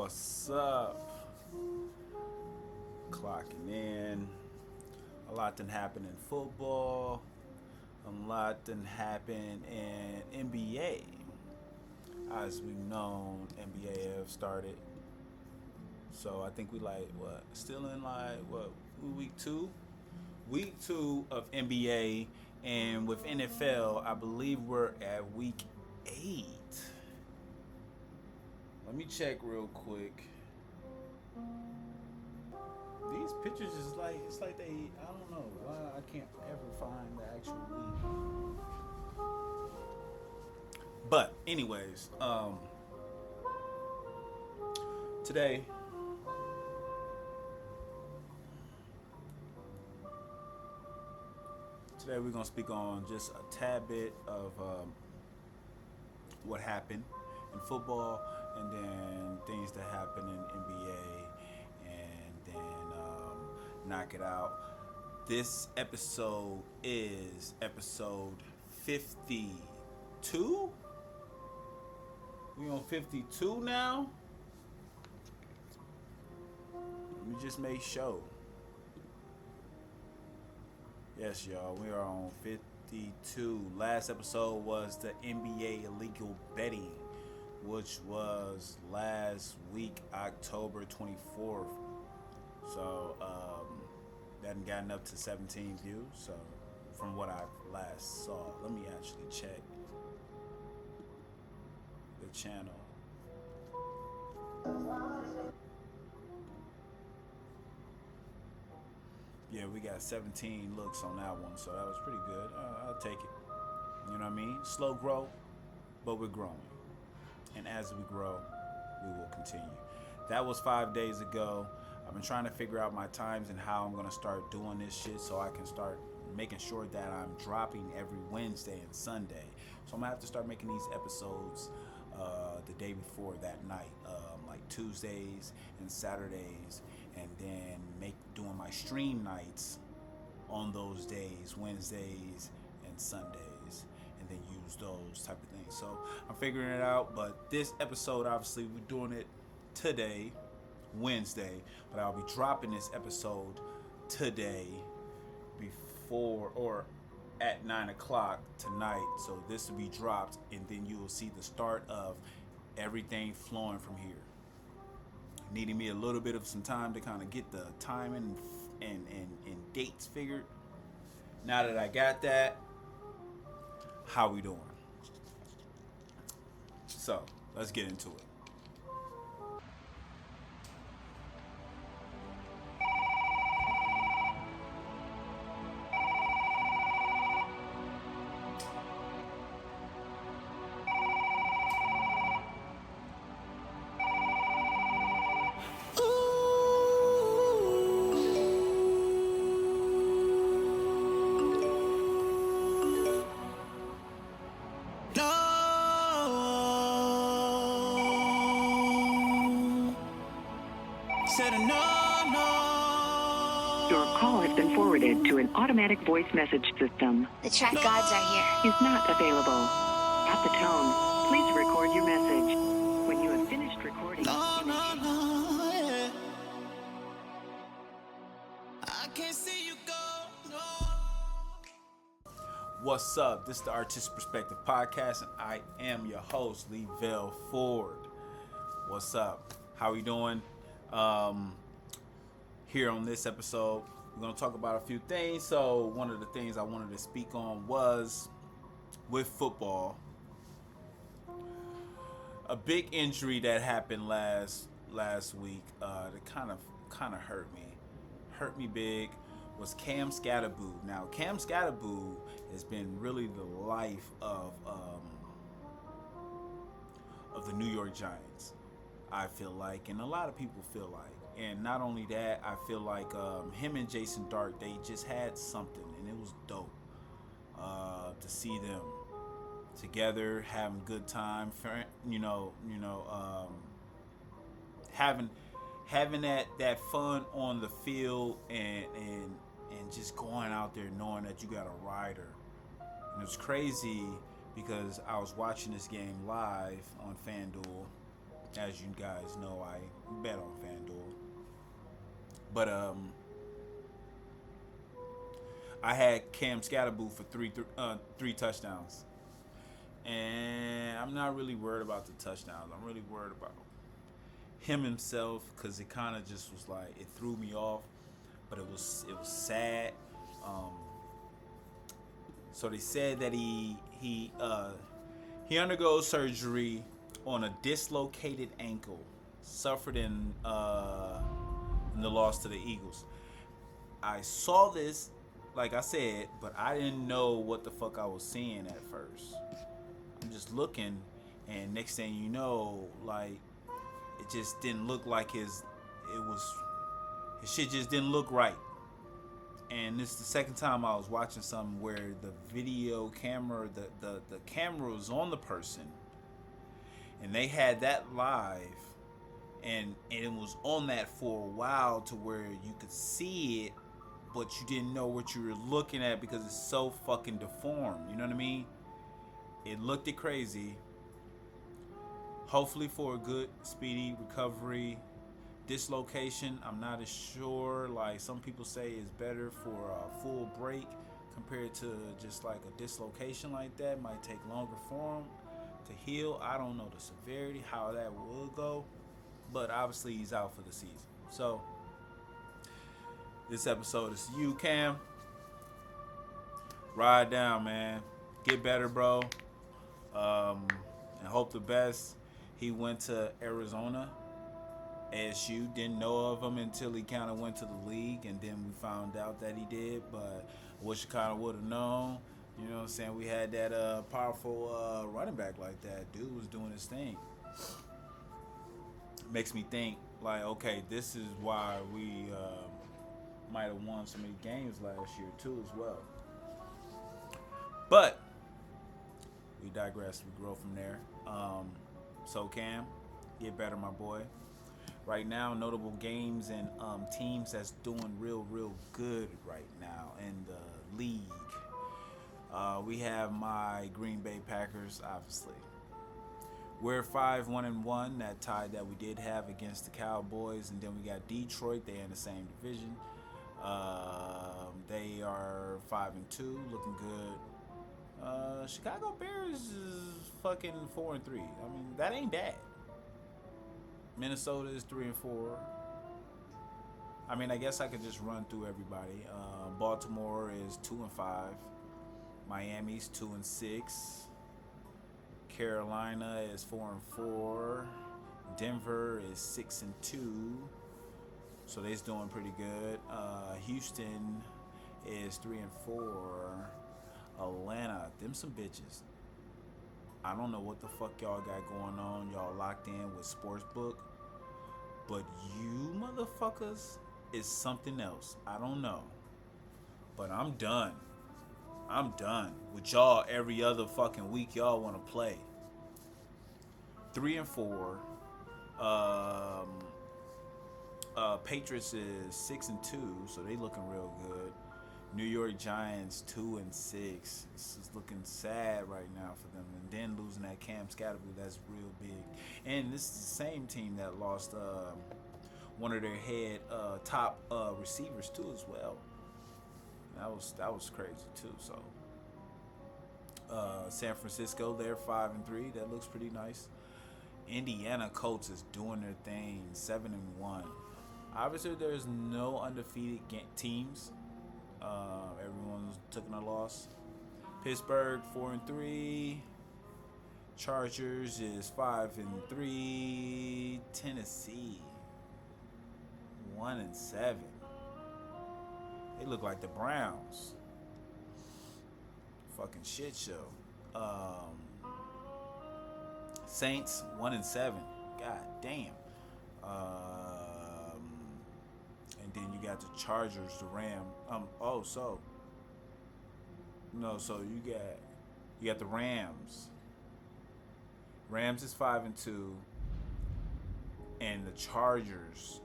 What's up? Clocking in. A lot done happened in football. A lot done happened in NBA. As we've known, NBA have started. So I think we still in week two? Week two of NBA, and with NFL, I believe we're at week 8. Let me check real quick. These pictures is it's like I don't know why I can't ever find the actual week. But anyways, today we're gonna speak on just a tad bit of what happened in football, and then things that happen in NBA, and then knock it out. This episode is episode 52. We on 52 now. Let me just make sure. Yes, y'all, we are on 52. Last episode was the NBA illegal betting, which was last week, October 24th. So, that hadn't gotten up to 17 views. So, from what I last saw, let me actually check the channel. Yeah, we got 17 looks on that one, so that was pretty good. I'll take it. You know what I mean? Slow growth, but we're growing. And as we grow, we will continue. That was 5 days ago. I've been trying to figure out my times and how I'm going to start doing this shit so I can start making sure that I'm dropping every Wednesday and Sunday. So I'm going to have to start making these episodes the day before that night, like Tuesdays and Saturdays, and then doing my stream nights on those days, Wednesdays and Sundays, and then use those type of things. So I'm figuring it out, but this episode, obviously, we're doing it today, Wednesday, but I'll be dropping this episode today before or at 9 o'clock tonight. So this will be dropped, and then you will see the start of everything flowing from here. Needing me a little bit of some time to kind of get the timing and dates figured. Now that I got that, how we doing? So let's get into it. Your call has been forwarded to an automatic voice message system. The track gods are here. Is not available. At the tone, please record your message. When you have finished recording, you may... I can't see you go, no. What's up? This is the Artistic Perspective Podcast, and I am your host, Leeville Ford. What's up? How we doing? Here on this episode, we're going to talk about a few things. So one of the things I wanted to speak on was with football. A big injury that happened last week that kind of hurt me big, was Cam Skattebo. Now, Cam Skattebo has been really the life of the New York Giants, I feel like, and a lot of people feel like. And not only that, I feel like him and Jason Dart, they just had something, and it was dope to see them together, having a good time, having that fun on the field, and just going out there knowing that you got a rider. And it was crazy because I was watching this game live on FanDuel, As you guys know, I bet on FanDuel. But I had Cam Scatterboo for three touchdowns. And I'm not really worried about the touchdowns. I'm really worried about him himself, because it kind of just was like, it threw me off. But it was sad. So they said that he undergoes surgery on a dislocated ankle, suffered in the loss to the Eagles. I saw this, like I said, but I didn't know what the fuck I was seeing at first. I'm just looking, and next thing you know, like, it just didn't look like his shit just didn't look right. And this is the second time I was watching something where the video camera, the camera was on the person, and they had that live, and it was on that for a while to where you could see it, but you didn't know what you were looking at because it's so fucking deformed. You know what I mean? It looked crazy. Hopefully for a good, speedy recovery. Dislocation, I'm not as sure. Like, some people say it's better for a full break compared to just like a dislocation like that. Might take longer for him to heal. I don't know the severity, how that will go, but obviously he's out for the season. So this episode is you, Cam. Ride down, man. Get better, bro. And hope the best. He went to Arizona. ASU, didn't know of him until he kind of went to the league, and then we found out that he did, but I wish I kind of would have known. You know what I'm saying? We had that powerful running back like that. Dude was doing his thing. Makes me think, like, okay, this is why we might have won so many games last year too as well. But we digress. We grow from there. So Cam, get better, my boy. Right now, notable games and teams that's doing real good right now in the league. We have my Green Bay Packers, obviously. We're 5-1-1, that tie that we did have against the Cowboys, and then we got Detroit. They're in the same division. They are 5-2, looking good. Chicago Bears is fucking 4-3. I mean, that ain't bad. Minnesota is 3-4. I mean, I guess I could just run through everybody. Baltimore is 2-5. Miami's 2-6. Carolina is 4-4. Denver is 6-2. So they's doing pretty good. Houston is 3-4. Atlanta, them some bitches. I don't know what the fuck y'all got going on. Y'all locked in with Sportsbook. But you motherfuckers is something else. I don't know. But I'm done. I'm done with y'all every other fucking week y'all want to play. 3-4. Patriots is 6-2, so they looking real good. New York Giants 2-6. This is looking sad right now for them. And then losing that Cam Scatterboo, that's real big. And this is the same team that lost one of their head top receivers too as well. That was crazy too. So San Francisco, they're 5-3. That looks pretty nice. Indiana Colts is doing their thing, 7-1. Obviously, there's no undefeated teams. Everyone's taking a loss. Pittsburgh 4-3. Chargers is 5-3. Tennessee 1-7. They look like the Browns. Fucking shit show. Saints 1-7. God damn. And then you got the Chargers, the Rams. So you got the Rams. Rams is 5-2, and the Chargers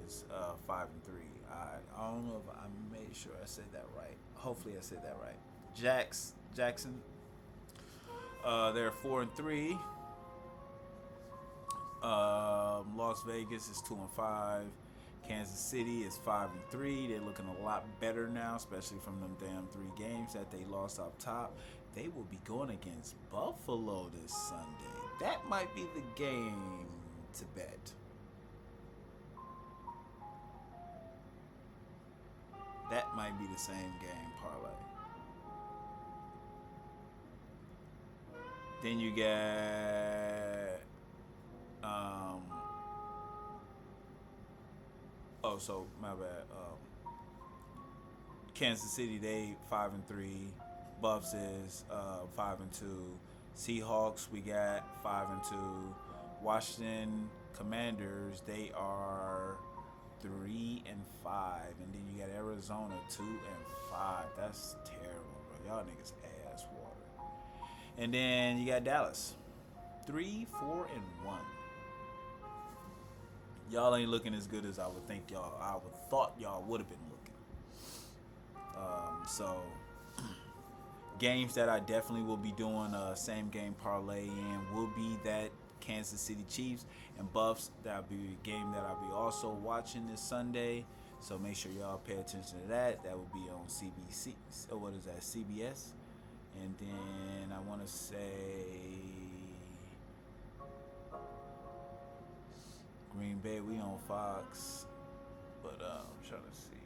is 5-3. I don't know if I made sure I said that right. Hopefully I said that right. Jackson. They're 4-3. Las Vegas is 2-5. Kansas City is 5-3. They're looking a lot better now, especially from them damn 3 games that they lost up top. They will be going against Buffalo this Sunday. That might be the game to bet. That might be the same game parlay. Then you get so my bad. Kansas City, they 5-3. Buffs is 5-2. Seahawks, we got 5-2. Washington Commanders, they are 3-5, and then you got Arizona 2-5. That's terrible, bro. Y'all niggas ass water. And then you got Dallas 3-4-1. Y'all ain't looking as good as I would think y'all. I would thought y'all would have been looking. So games that I definitely will be doing same game parlay in will be that Kansas City Chiefs and Buffs. That'll be a game that I'll be also watching this Sunday. So make sure y'all pay attention to that. That will be on CBC. Or what is that? CBS. And then I want to say Green Bay, we on Fox, but I'm trying to see.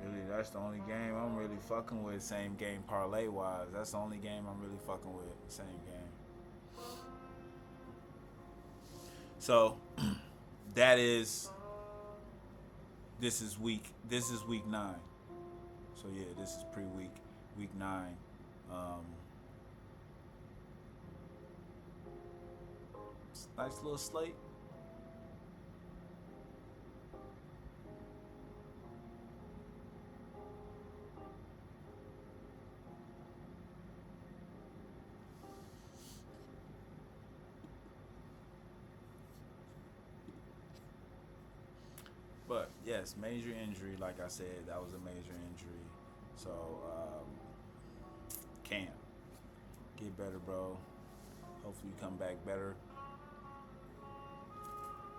Really, that's the only game I'm really fucking with, same game parlay wise. That's the only game I'm really fucking with, same game. So that is. This is week 9. So yeah, this is week 9. Nice little slate. But yes, major injury. Like I said, that was a major injury. So Cam, get better, bro. Hopefully you come back better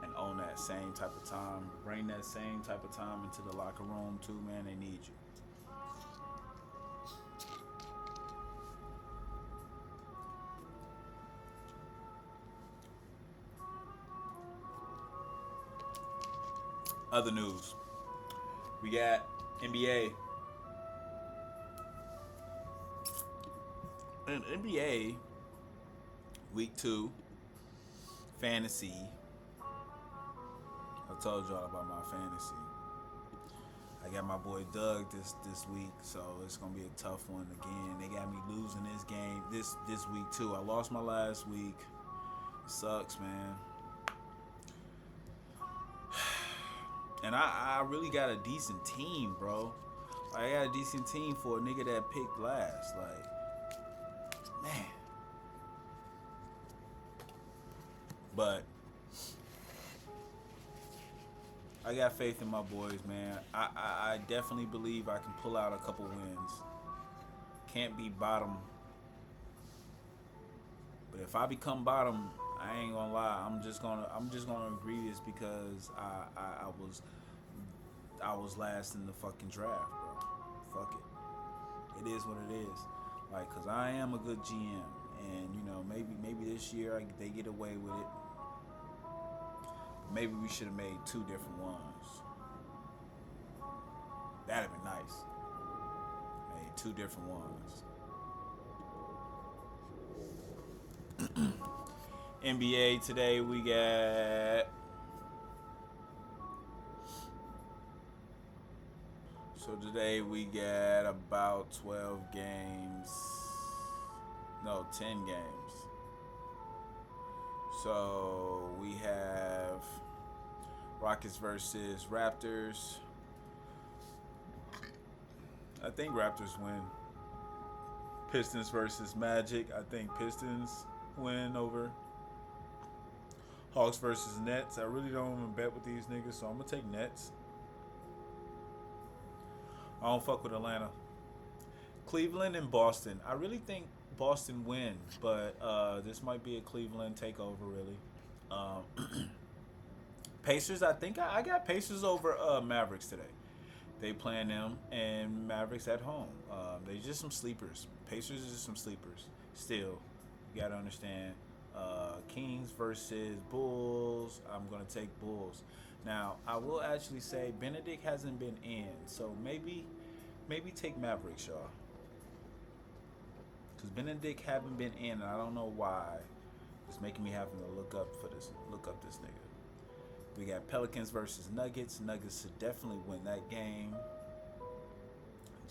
and own that same type of time. Bring that same type of time into the locker room too, man. They need you. Other news. We got NBA. And NBA week 2 fantasy. I told y'all about my fantasy. I got my boy Doug this week, so it's gonna be a tough one again. They got me losing this game this week too. I lost my last week. It sucks, man. And I really got a decent team, bro. I got a decent team for a nigga that picked last. Like, man. But I got faith in my boys, man. I definitely believe I can pull out a couple wins. Can't be bottom. But if I become bottom, I ain't gonna lie. I'm just gonna agree this because I was last in the fucking draft, bro. Fuck it. It is what it is. Like, cause I am a good GM, and you know, maybe this year they get away with it. Maybe we should have made 2 different ones. That'd have been nice. Made 2 different ones. NBA today we got. So today we got about 12 games. No, 10 games. So we have Rockets versus Raptors. I think Raptors win. Pistons versus Magic. I think Pistons win over. Hawks versus Nets. I really don't even bet with these niggas, so I'm gonna take Nets. I don't fuck with Atlanta. Cleveland and Boston. I really think Boston win, but this might be a Cleveland takeover, really. Pacers, I think I got Pacers over Mavericks today. They playing them, and Mavericks at home. They just some sleepers. Pacers is just some sleepers. Still, you got to understand, Kings versus Bulls. I'm going to take Bulls. Now, I will actually say Benedict hasn't been in, so maybe take Mavericks, y'all. Because Benedict haven't been in, and I don't know why. It's making me having to look up this nigga. We got Pelicans versus Nuggets. Nuggets should definitely win that game.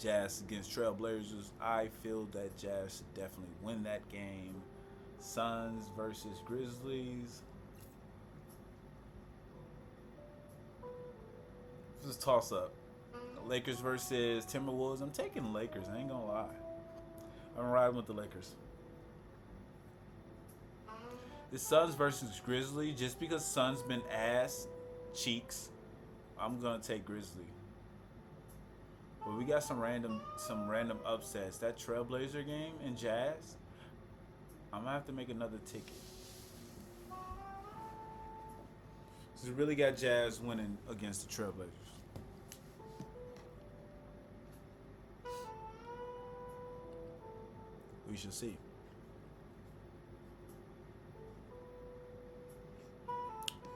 Jazz against Trailblazers. I feel that Jazz should definitely win that game. Suns versus Grizzlies. This is toss up. Lakers versus Timberwolves. I'm taking Lakers. I ain't gonna lie. I'm riding with the Lakers. The Suns versus Grizzly. Just because Suns been ass cheeks, I'm gonna take Grizzly. But we got some random upsets. That Trailblazer game in Jazz, I'm gonna have to make another ticket. So we really got Jazz winning against the Trailblazers. We shall see.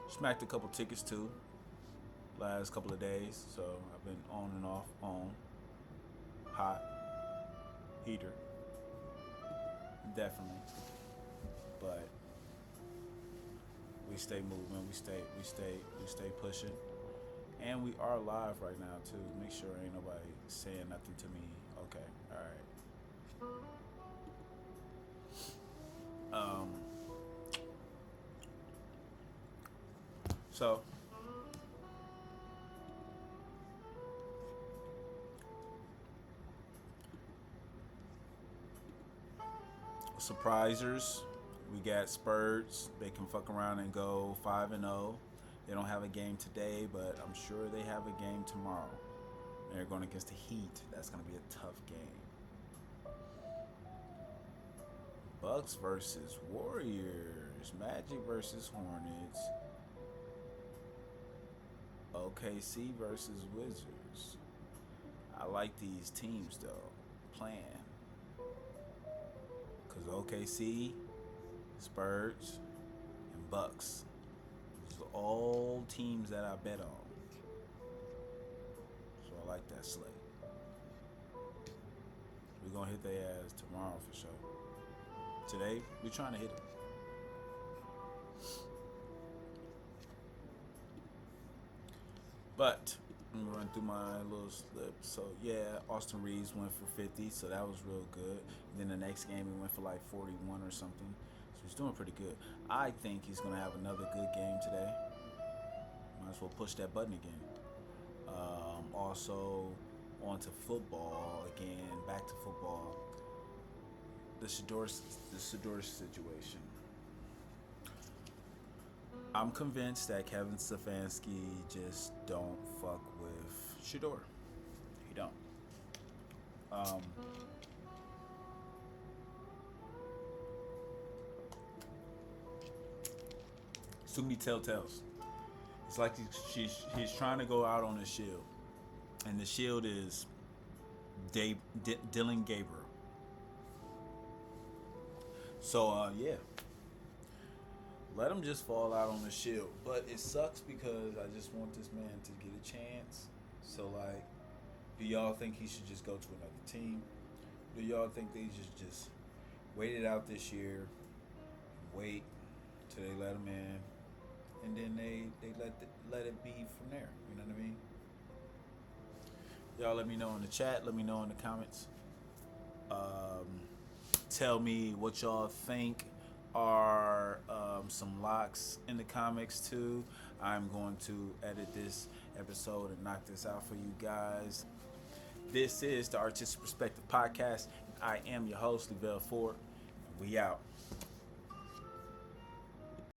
Smacked a couple tickets too last couple of days, so I've been on and off, on hot heater, definitely, but we stay moving, we stay pushing, and we are live right now too. Make sure ain't nobody saying nothing to me. Okay, all right. So surprisers, we got Spurs. They can fuck around and go 5-0. They don't have a game today, but I'm sure they have a game tomorrow. They're going against the Heat. That's going to be a tough game. Bucks versus Warriors. Magic versus Hornets. OKC versus Wizards. I like these teams though, playing. Because OKC, Spurs, and Bucks. These are all teams that I bet on. So I like that slate. We're going to hit their ass tomorrow for sure. Today, we're trying to hit them. But I'm gonna run through my little slip. So yeah, Austin Reeves went for 50, so that was real good. Then the next game he went for like 41 or something. So he's doing pretty good. I think he's gonna have another good game today. Might as well push that button again. Also on to football again. Back to football. The Shador situation. I'm convinced that Kevin Stefanski just don't fuck with Shador. He don't. Too many telltales. It's like he's trying to go out on a shield, and the shield is Dylan Gabriel. So yeah. Let him just fall out on the shield. But it sucks because I just want this man to get a chance. So, like, do y'all think he should just go to another team? Do y'all think they just wait it out this year, wait till they let him in, and then they let it be from there? You know what I mean? Y'all let me know in the chat. Let me know in the comments. Tell me what y'all think are some locks in the comics too. I'm going to edit this episode and knock this out for you guys. This is the Artistic Perspective Podcast. I am your host, Lavelle Ford. We out.